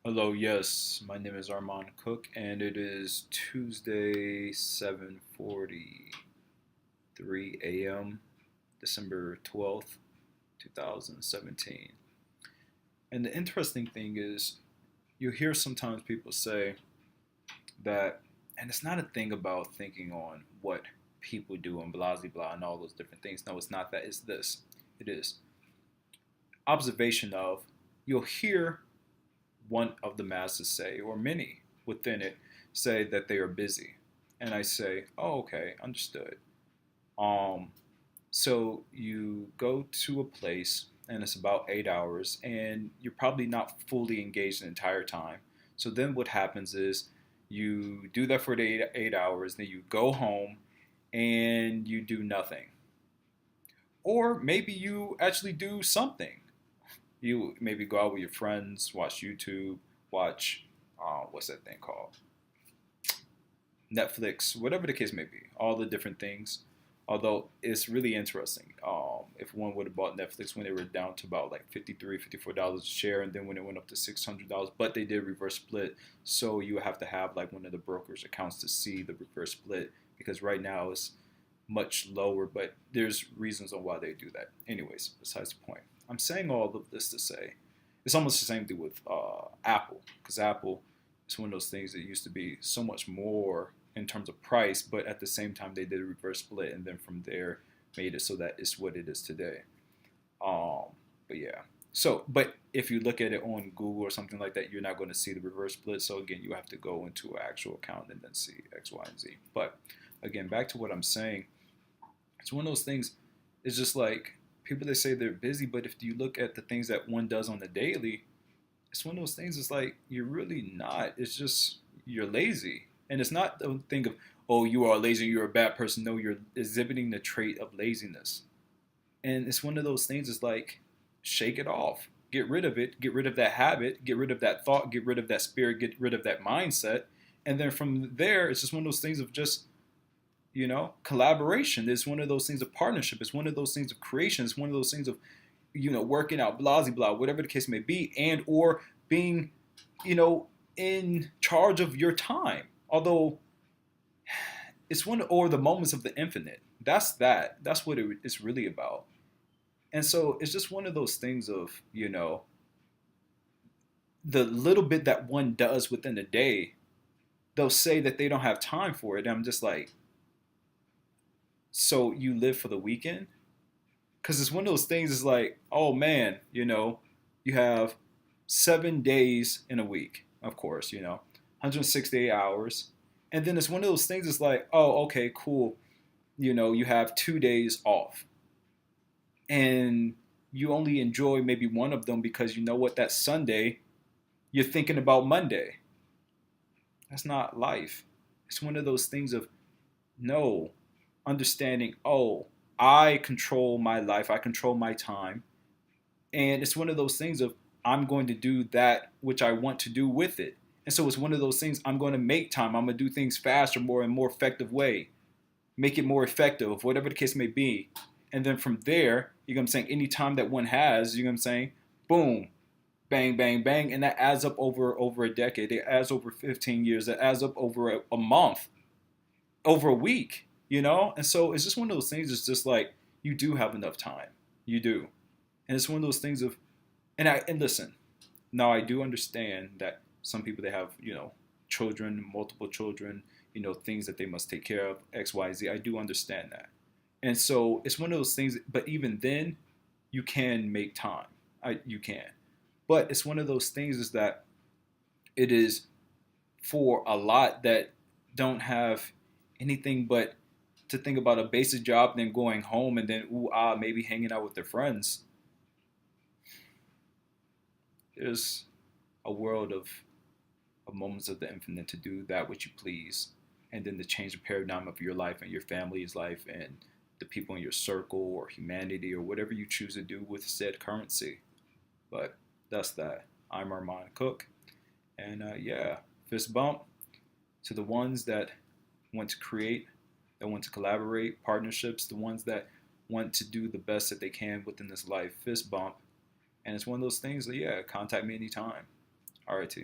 Hello, yes, my name is Armand Cook, and it is Tuesday, 7:43 a.m., December 12th, 2017. And the interesting thing is, you hear sometimes people say that, and it's not a thing about thinking on what people do and blah, blah, blah, and all those different things. No, it's not that. It's this. It is observation of, you'll hear one of the masses say, or many within it, say that they are busy. And I say, oh, okay, understood. Um, so you go to a place and it's about 8 hours and you're probably not fully engaged the entire time. So then what happens is you do that for the eight hours, then you go home and you do nothing. Or maybe you actually do something. You maybe go out with your friends, watch YouTube, watch what's that thing called? Netflix, whatever the case may be, all the different things. Although it's really interesting. If one would have bought Netflix when they were down to about like $53, $54 a share, and then when it went up to $600, but they did reverse split, so you have to have like one of the broker's accounts to see the reverse split because right now it's much lower, but there's reasons on why they do that. Anyways, besides the point. I'm saying all of this to say it's almost the same thing with Apple, because Apple is one of those things that used to be so much more in terms of price, but at the same time they did a reverse split, and then from there made it so that it's what it is today. Um, but yeah. So, but if you look at it on Google or something like that, you're not going to see the reverse split. So again, you have to go into an actual account and then see X, Y, and Z. But again, back to what I'm saying, it's one of those things. It's just like people that say they're busy, but if you look at the things that one does on the daily, it's one of those things. It's like you're really not. It's just you're lazy, and it's not the thing of oh you are lazy, you're a bad person. No, you're exhibiting the trait of laziness, and it's one of those things. It's like shake it off, get rid of it, get rid of that habit, get rid of that thought, get rid of that spirit, get rid of that mindset, and then from there, it's just one of those things of just collaboration. It's one of those things of partnership. It's one of those things of creation. It's one of those things of working out, blah blah blah, whatever the case may be, and or being in charge of your time. Although it's one or the moments of the infinite. That's what it's really about. And so it's just one of those things of the little bit that one does within a day. They'll say that they don't have time for it. And I'm just like, so you live for the weekend? Because it's one of those things. Is like, oh man, you have 7 days in a week, of course, 168 hours, and then it's one of those things. It's like, oh, okay, cool, you have 2 days off, and you only enjoy maybe one of them because you know what, that Sunday you're thinking about Monday. That's not life. It's one of those things of no understanding. Oh, I control my life. I control my time. And it's one of those things of I'm going to do that which I want to do with it. And so it's one of those things. I'm going to make time. I'm going to do things faster, more and more effective way. Make it more effective, whatever the case may be. And then from there, you know what I'm saying, any time that one has, you know what I'm saying, boom, bang, bang, bang. And that adds up over a decade. It adds over 15 years. It adds up over a month, over a week, And so it's just one of those things. It's just like you do have enough time. You do. And it's one of those things of, and listen, now I do understand that some people, they have, children, multiple children, things that they must take care of, X, Y, Z. I do understand that. And so it's one of those things, but even then, you can make time. You can. But it's one of those things is that it is for a lot that don't have anything but to think about a basic job, then going home and then, maybe hanging out with their friends. There's a world of moments of the infinite to do that which you please, and then to change the paradigm of your life and your family's life and the people in your circle or humanity or whatever you choose to do with said currency. But that's that. I'm Armand Cook, and yeah, fist bump to the ones that want to create, that want to collaborate, partnerships, the ones that want to do the best that they can within this life. Fist bump. And it's one of those things that, yeah, contact me anytime. All right, T.